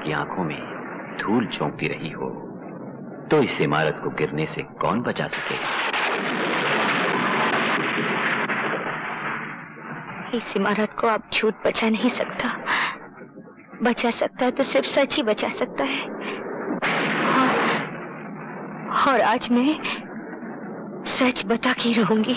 की आंखों में धूल झोंकती रही हो तो इस इमारत को गिरने से कौन बचा सकेगा? इस इमारत को अब झूठ बचा नहीं सकता। बचा सकता है तो सिर्फ सच ही बचा सकता है। और आज मैं सच बता के रहूंगी।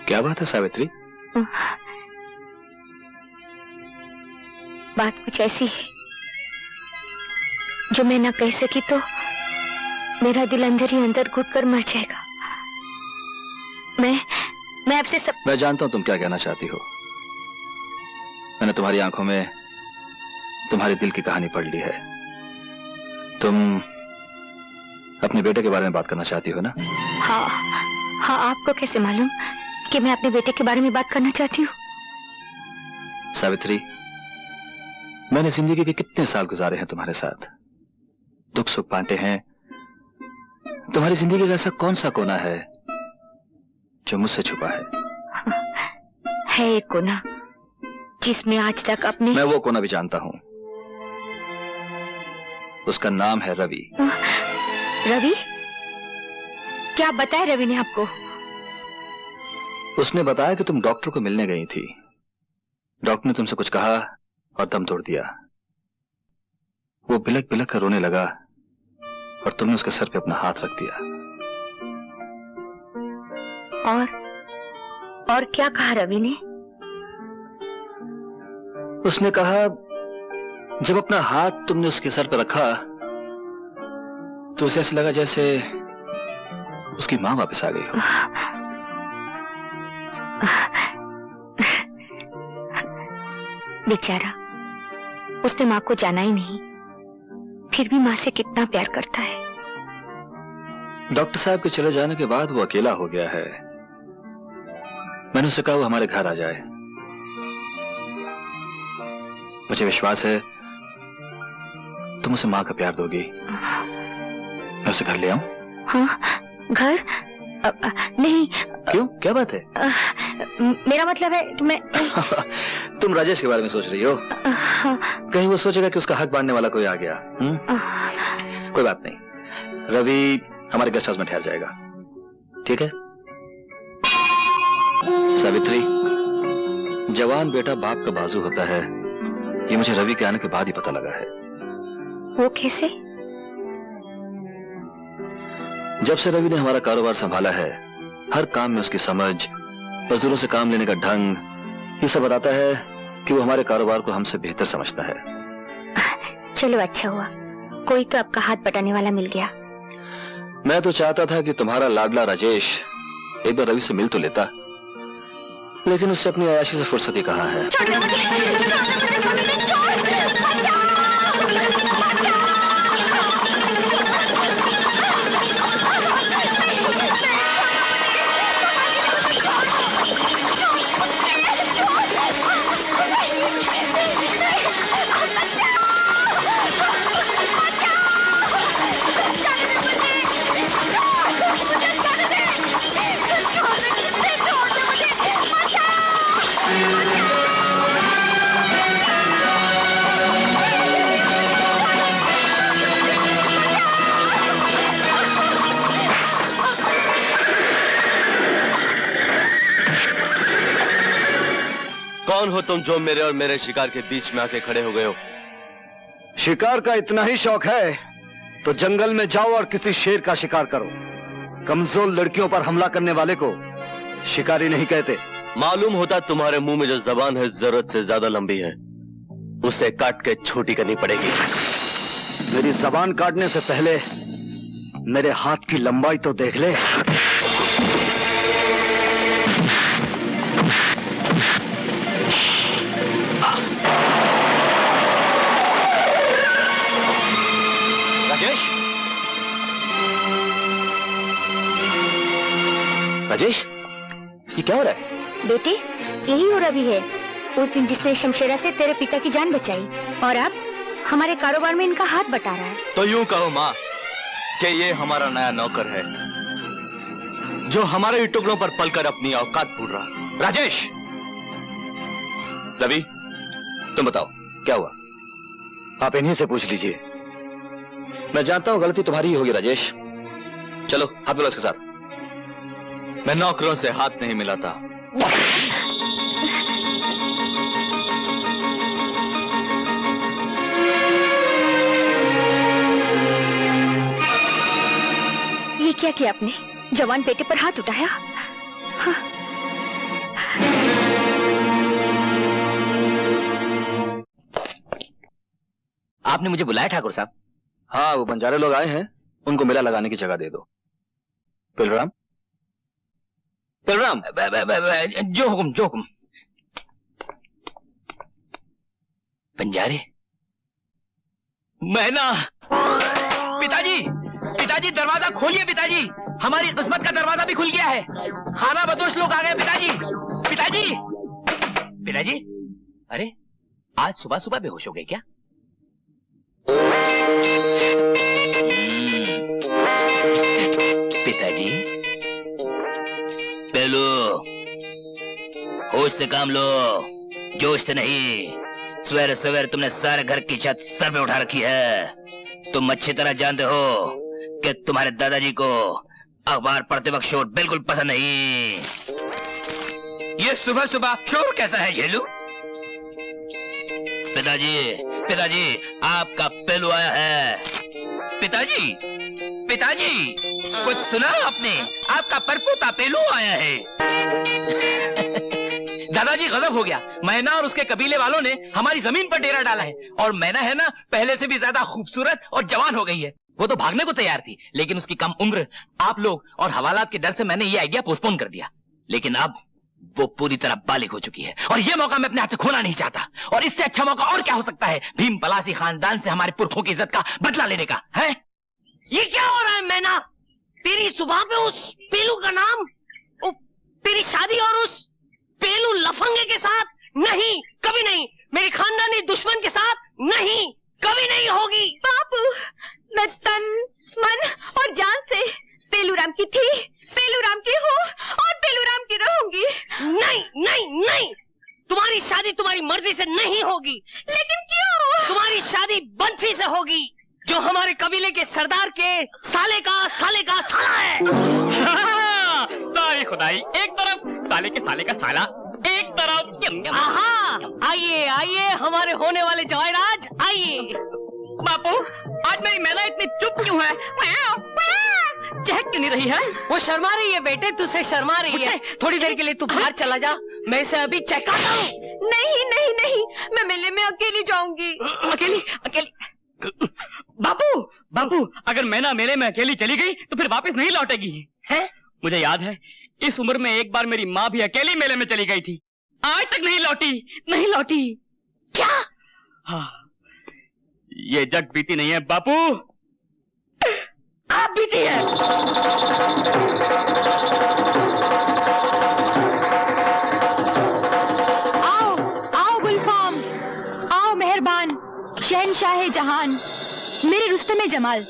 क्या बात है सावित्री? बात कुछ ऐसी है जो मैं ना कह सकी तो मेरा दिल अंदर ही अंदर घुट कर मर जाएगा। मैं आपसे सब... मैं जानता हूं तुम क्या कहना चाहती हो। मैंने तुम्हारी आंखों में तुम्हारे दिल की कहानी पढ़ ली है। तुम अपने बेटे के बारे में बात करना चाहती हो ना? हाँ, आपको कैसे मालूम कि मैं अपने बेटे के बारे में बात करना चाहती हूँ? सावित्री, मैंने जिंदगी के कितने साल गुजारे हैं तुम्हारे साथ, दुख सुख बांटे हैं। तुम्हारी जिंदगी का ऐसा कौन सा कोना है जो मुझसे छुपा है एक कोना जिसमें आज तक अपने... मैं वो कोना भी जानता हूं। उसका नाम है रवि। रवि? क्या बताया रवि ने आपको? उसने बताया कि तुम डॉक्टर को मिलने गई थी। डॉक्टर ने तुमसे कुछ कहा और दम तोड़ दिया। वो बिलक बिलक कर रोने लगा और तुमने उसके सर पे अपना हाथ रख दिया। और क्या कहा रवि ने? उसने कहा जब अपना हाथ तुमने उसके सर पे रखा तो उसे ऐसा लगा जैसे उसकी मां वापस आ गई हो। बेचारा, उसने मां को जाना ही नहीं, फिर भी मां से कितना प्यार करता है। डॉक्टर साहब के चले जाने के बाद वो अकेला हो गया है। मैंने उससे कहा वो हमारे घर आ जाए। मुझे विश्वास है तुम उसे मां का प्यार दोगी। मैं उसे घर ले आऊं? हाँ, घर? नहीं। क्यों, क्या बात है? मेरा मतलब है कि मैं... तुम राजेश के बारे में सोच रही हो? कहीं वो सोचेगा कि उसका हक बांटने वाला कोई आ गया। कोई बात नहीं, रवि हमारे गेस्ट हाउस में ठहर जाएगा, ठीक है? सावित्री, जवान बेटा बाप का बाजू होता है, ये मुझे रवि के आने के बाद ही पता लगा है। वो कैसे? जब से रवि ने हमारा कारोबार संभाला है, हर काम में उसकी समझ, मजदूरों से काम लेने का ढंग, ये सब बताता है कि वो हमारे कारोबार को हमसे बेहतर समझता है। चलो अच्छा हुआ, कोई तो आपका हाथ बटाने वाला मिल गया। मैं तो चाहता था कि तुम्हारा लाडला राजेश एक बार रवि से मिल तो लेता, लेकिन उससे अपनी अयाशी से फुर्सत ही कहाँ है। कौन हो तुम जो मेरे और मेरे शिकार के बीच में आके खड़े हो गए हो? शिकार का इतना ही शौक है तो जंगल में जाओ और किसी शेर का शिकार करो। कमजोर लड़कियों पर हमला करने वाले को शिकारी नहीं कहते। मालूम होता तुम्हारे मुंह में जो जबान है जरूरत से ज्यादा लंबी है, उसे काट के छोटी करनी पड़ेगी। मेरी जबान काटने से पहले मेरे हाथ की लंबाई तो देख ले। राजेश, ये क्या हो रहा है? बेटे, यही हो रवि है, उस दिन जिसने शमशेरा से तेरे पिता की जान बचाई और अब हमारे कारोबार में इनका हाथ बटा रहा है। तो यूं कहो माँ, कि ये हमारा नया नौकर है जो हमारे ही टुकड़ों पर पलकर अपनी औकात भूल रहा। राजेश! रवि, तुम बताओ क्या हुआ? आप इन्हीं से पूछ लीजिए। मैं जानता हूं गलती तुम्हारी ही होगी राजेश। चलो हाथ मिलाओ उसके साथ। मैं नौकरों से हाथ नहीं मिलाता। ये क्या किया आपने? जवान बेटे पर हाथ उठाया? हाँ। आपने मुझे बुलाया ठाकुर साहब? हाँ, वो बंजारे लोग आए हैं, उनको मेला लगाने की जगह दे दो। पिलराम, पिलराम, जो हुक्म, जो हुक्म। बंजारे? मैना! पिताजी, पिताजी दरवाजा खोलिए पिताजी, हमारी किस्मत का दरवाजा भी खुल गया है। खाना बदोश लोग आ गए पिताजी। पिताजी! पिताजी? अरे आज सुबह सुबह बेहोश हो गए क्या? पिताजी, पेलू, होश से काम लो, जोश से नहीं। सवेरे सवेरे तुमने सारे घर की छत सर पे उठा रखी है। तुम अच्छी तरह जानते हो कि तुम्हारे दादाजी को अखबार पढ़ते वक्त शोर बिल्कुल पसंद नहीं। ये सुबह सुबह शोर कैसा है झेलू? पिताजी, पिताजी, आपका पेलू आया है। पिताजी, पिताजी, कुछ सुना आपने? आपका परपोता पेलू आया है। दादाजी गजब हो गया, मैना और उसके कबीले वालों ने हमारी जमीन पर डेरा डाला है। और मैना है ना, पहले से भी ज्यादा खूबसूरत और जवान हो गई है। वो तो भागने को तैयार थी, लेकिन उसकी कम उम्र, आप लोग और हवालात के डर से मैंने ये आइडिया पोस्टपोन कर दिया। लेकिन अब वो पूरी तरह बालिग हो चुकी है और ये मौका मैं अपने हाथ से खोना नहीं चाहता। और इससे अच्छा मौका और क्या हो सकता है भीम पलासी खानदान से हमारे पुरखों की इज्जत का बदला लेने का है? ये क्या हो रहा है मैना? तेरी सुबह पे उस पेलू का नाम, तेरी शादी और उस पेलू लफंगे के साथ नहीं, कभी नहीं। मेरे खानदानी दुश्मन के साथ नहीं, कभी नहीं होगी। बापू, मैं तन, मन और जान से पेलूराम की थी, पेलूराम की हूँ और पेलूराम की रहूंगी। नहीं नहीं नहीं, तुम्हारी शादी तुम्हारी मर्जी से नहीं होगी। लेकिन क्यों? तुम्हारी शादी बंसी से होगी, जो हमारे कबीले के सरदार के साले का साला है। सारी खुदाई एक तरफ, साले के साले का साला एक तरफ। आहा, आइए आइए हमारे होने वाले जवाईराज, आइए। बापू, आज मेरी मैना इतनी चुप क्यों है? चहक क्यों नहीं रही है? वो शर्मा रही है बेटे, तुझसे शर्मा रही है। थोड़ी देर के लिए तू बाहर चला जा, मैं इसे अभी चेक करता हूँ। नहीं नहीं नहीं, मैं मेले में अकेली जाऊंगी। अकेली? अकेली? बापू, बापू, अगर मैना मेले में अकेली चली गई तो फिर वापस नहीं लौटेगी। है? मुझे याद है, इस उम्र में एक बार मेरी माँ भी अकेली मेले में चली गई थी, आज तक नहीं लौटी, नहीं लौटी। क्या? हाँ, ये जग बीती नहीं है बापू, आप बीती है। आओ आओ गुलफाम, आओ मेहरबान, शहनशाह जहान, मेरे रुस्तमे जमाल,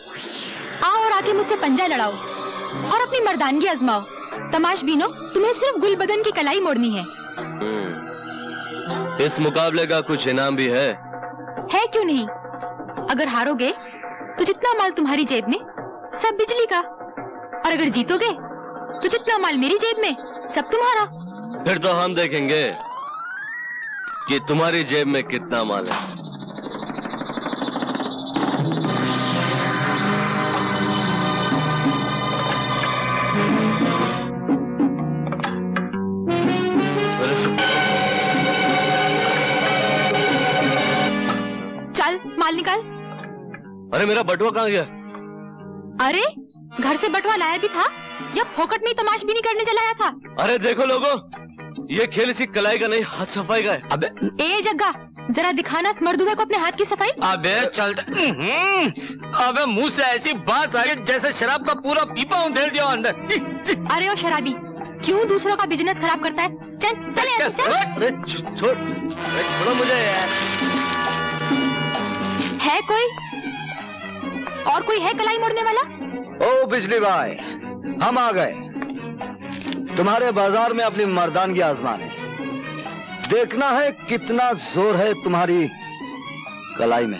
आओ और आके मुझसे पंजा लड़ाओ और अपनी मर्दानगी आजमाओ। तमाश बीनो, तुम्हें सिर्फ गुल बदन की कलाई मोड़नी है। इस मुकाबले का कुछ इनाम भी है क्यों नहीं? अगर हारोगे तो जितना माल तुम्हारी जेब में सब बिजली का, और अगर जीतोगे तो जितना माल मेरी जेब में सब तुम्हारा। फिर तो हम देखेंगे कि तुम्हारी जेब में कितना माल है। चल माल निकाल। अरे मेरा बटुआ कहाँ गया? अरे घर से बटुआ लाया भी था या फोकट में तमाश भी नहीं करने चलाया था? अरे देखो लोगों, ये खेल इसी कलाई का नहीं हाथ सफाई का है। अबे ए जग्गा, जरा दिखाना इस मर्दुए को अपने हाथ की सफाई। अबे चल, अबे मुंह से ऐसी बात आ रही जैसे शराब का पूरा पीपा उधेड़ दिया अंदर। अरे ओ शराबी, क्यों दूसरों का बिजनेस खराब करता है? चल चल यहाँ से, चल। अरे छोड़, छोड़ो मुझे यार। है कोई और कोई है कलाई मोड़ने वाला? ओ बिजली भाई, हम आ गए तुम्हारे बाजार में अपनी मर्दानगी आजमाने। देखना है कितना जोर है तुम्हारी कलाई में।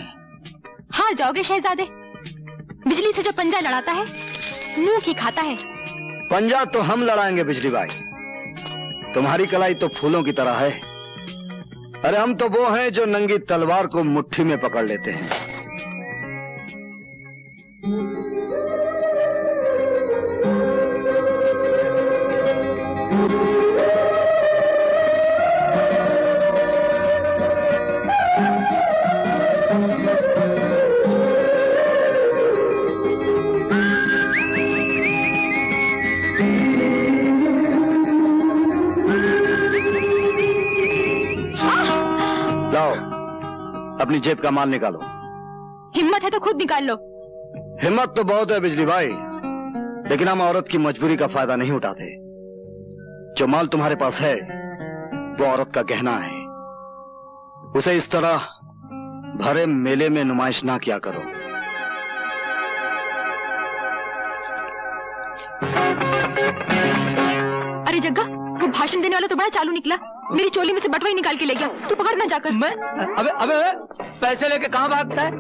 हार जाओगे शहजादे। बिजली से जो पंजा लड़ाता है मुंह की खाता है। पंजा तो हम लड़ाएंगे बिजली भाई, तुम्हारी कलाई तो फूलों की तरह है। अरे हम तो वो हैं जो नंगी तलवार को मुट्ठी में पकड़ लेते हैं। अपनी जेब का माल निकालो। हिम्मत है तो खुद निकाल लो। हिम्मत तो बहुत है बिजली भाई, लेकिन हम औरत की मजबूरी का फायदा नहीं उठाते। जो माल तुम्हारे पास है वो औरत का गहना है, उसे इस तरह भरे मेले में नुमाइश ना किया करो। अरे जग्गा, वो भाषण देने वाला तो बड़ा चालू निकला। मेरी चोली में से बटवा ही निकाल के ले गया। तू पकड़ ना जाकर। मैं अबे अबे पैसे लेके कहां भागता है?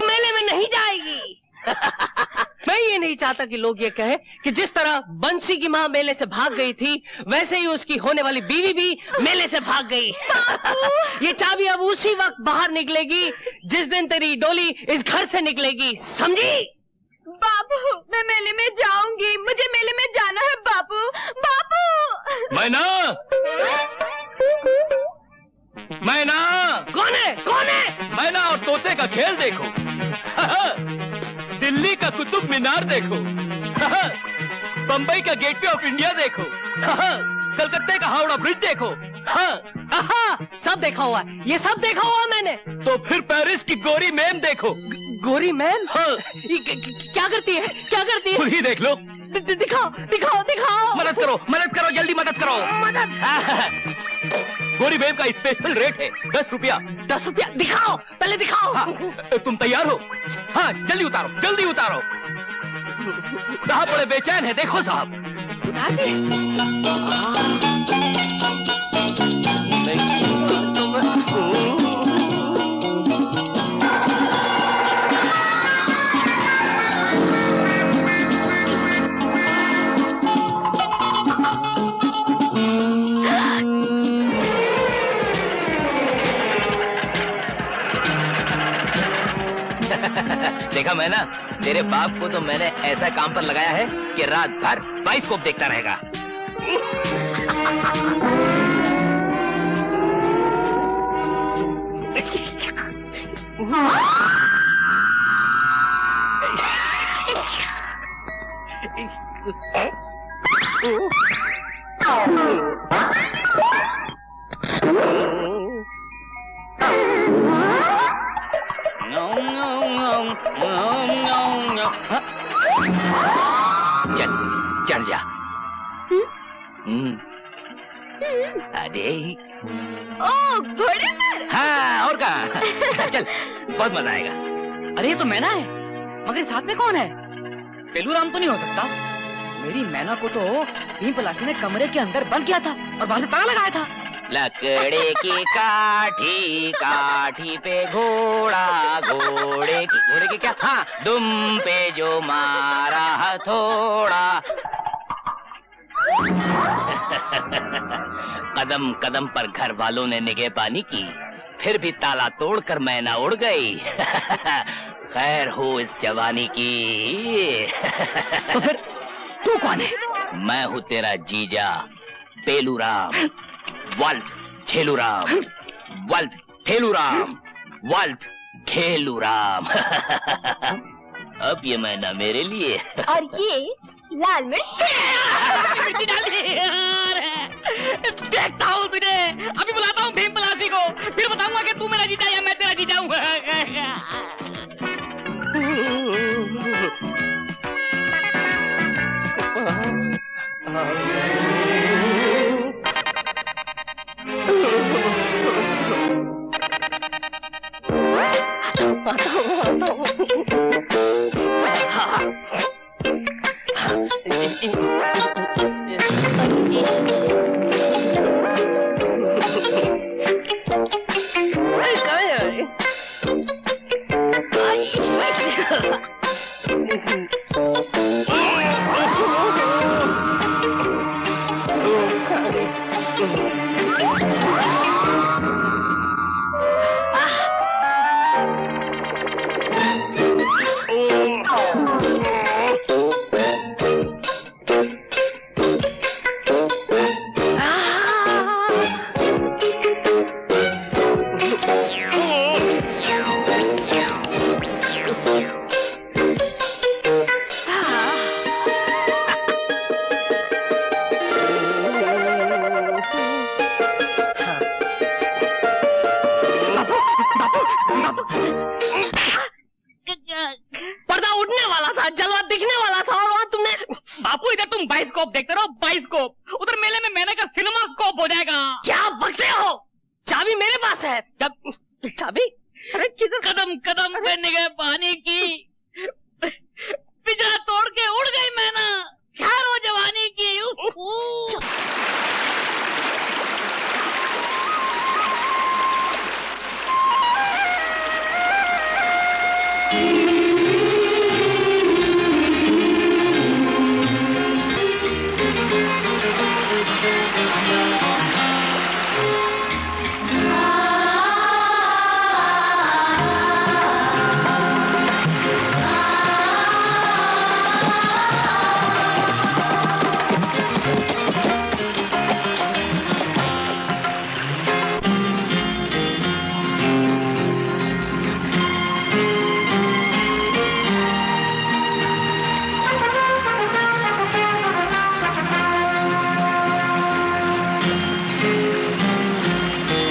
मेले में नहीं जाएगी। मैं ये नहीं चाहता कि लोग ये कहें कि जिस तरह बंसी की माँ मेले से भाग गई थी, वैसे ही उसकी होने वाली बीवी भी मेले से भाग गई। ये चाबी अब उसी वक्त बाहर निकलेगी जिस दिन तेरी डोली इस घर से निकलेगी, समझी? बाबू, मैं मेले में जाऊंगी, मुझे मेले में जाना है बाबू। बाबू मैना, मैना, कौन है? कौन है? मैना और तोते का खेल देखो। दिल्ली का कुतुब मीनार देखो। बंबई का गेटवे ऑफ इंडिया देखो। कलकत्ते का हावड़ा ब्रिज देखो। सब देखा हुआ है, ये सब देखा हुआ मैंने। तो फिर पेरिस की गोरी मैम देखो। गोरी मैम? हाँ। क्या करती है? क्या करती है? खुद ही देख लो। दिखाओ दिखाओ दिखाओ। मदद करो, मदद करो, जल्दी मदद करो। मदद। गोरी मैम का स्पेशल रेट है 10 रुपया। 10 रुपया? दिखाओ, पहले दिखाओ। हाँ, तुम तैयार हो? हाँ, जल्दी उतारो, जल्दी उतारो। साहब बड़े बेचैन है, देखो साहब। उतार दे। देखा मैं ना, तेरे बाप को तो मैंने ऐसा काम पर लगाया है कि रात भर बाइस्कोप देखता रहेगा। चल चढ़ जा। अरे ओ घोड़े पर? हाँ, और कहाँ? चल, बहुत मजा आएगा। अरे ये तो मैना है, मगर साथ में कौन है? पेलूराम तो नहीं हो सकता। मेरी मैना को तो भीम पलासी ने कमरे के अंदर बंद किया था और बाहर से ताला लगाया था। लकड़े की काठी, काठी पे घोड़ा, घोड़े की क्या? हाँ, दुम पे जो मारा हथौड़ा। कदम कदम पर घर वालों ने निगाह पानी की, फिर भी ताला तोड़कर मैना उड़ गई। खैर हो इस जवानी की। तो फिर तू कौन है? मैं हूँ तेरा जीजा पेलूराम, वल्द खेलूराम, वल्द ठेलूराम, वल्द खेलूराम। अब ये मैना मेरे लिए। और ये लाल मिर्च। देखता हूँ तुझे, अभी बुलाता हूँ भीम पलासी को, फिर बताऊंगा कि तू मेरा जीजा या मैं तेरा जीजा हूँ। पर्दा उठने वाला था, जलवा दिखने वाला था, और वहां तुमने। बापू इधर तुम बाइस्कोप देखते रहो, बाइस्कोप। उधर मेले में मैंने का सिनेमा स्कोप हो जाएगा। क्या बकते हो? चाबी मेरे पास है। चाबी? अरे किधर? कदम कदम पे निगाह पानी की, पिंजरा तोड़ के उड़ गई मैना। खैर वो जवानी